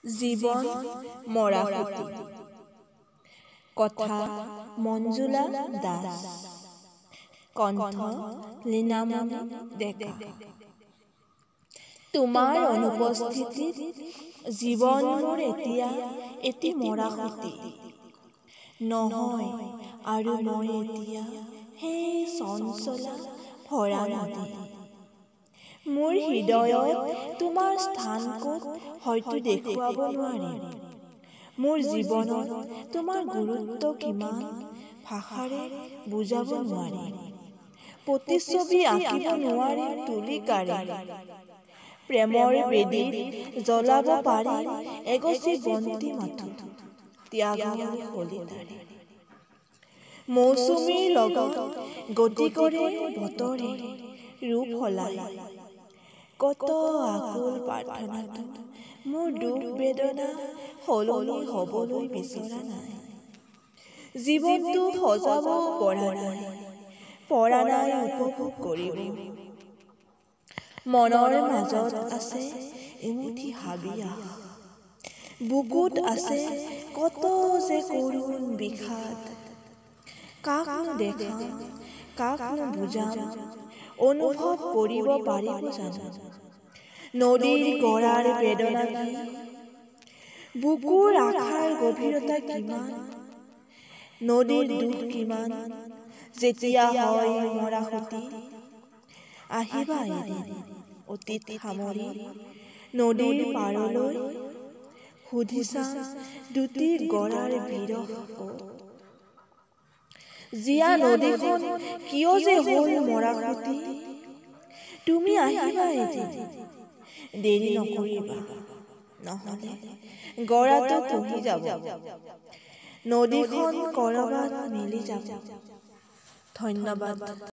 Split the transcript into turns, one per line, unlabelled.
জীৱন মৰাশুতি। কথা মঞ্জুলা দাস। কণ্ঠ লীনামণি ডেকা। তোমাৰ অনুপস্থিতিত জীৱন মোৰ এতিয়া এটি মৰাশুতি নহয়, আৰু মই এতিয়া সেই চঞ্চলা ভৰা নদী। মোৰ হৃদয়ত তোমাৰ স্থান ক'ত হয়তো দেখুৱাব নোৱাৰিম। মোৰ জীৱনত তোমাৰ গুৰুত্ব কিমান ভাষাৰে বুজাব নোৱাৰিম। প্ৰতিচ্ছবি আঁকিব নোৱাৰিম তুলিকাৰে। প্ৰেমৰ বেদীত জ্বলাব পাৰিম এগছি বন্তি মাথো ত্যাগৰ শলিতাৰে। মৌচুমীৰ লগত গতি কৰে বতৰে ৰূপ সলাই। কত আকুল প্ৰাৰ্থনাটো মোৰ দুখ বেদনা সলনি হবলৈ বিচৰা নাই। জীৱনটো সজাব পৰা নাই উপভোগ কৰিব। মনৰ মাজত আছে এমুঠি হাবিয়া, বুকুত আছে কত যে কৰুণ বিষাদ। কাকনো দেখাম, কাকনো বুজাম, অনুভৱ কৰিব পাৰিব জানো নদীৰ গৰাৰ বেদনা কি, বুকুৰ আশাৰ গভীৰতা কিমান, নদীৰ দুখ কিমান। যেতিয়া হয় মৰাশুতি আহিবা এদিন অতীত সামৰি নদীৰ পাৰলৈ, সুধি চাম দুটি গৰাৰ বিৰহ ক'ত। জীয়া নদীখন কিয় যে হ'ল মৰাশুতি, তুমি আহিবা এদিন, দেৰি নকৰিবা, নহলে গৰাটো খহি যাব, নদীখন কৰবাত মিলি যাব। ধন্যবাদ।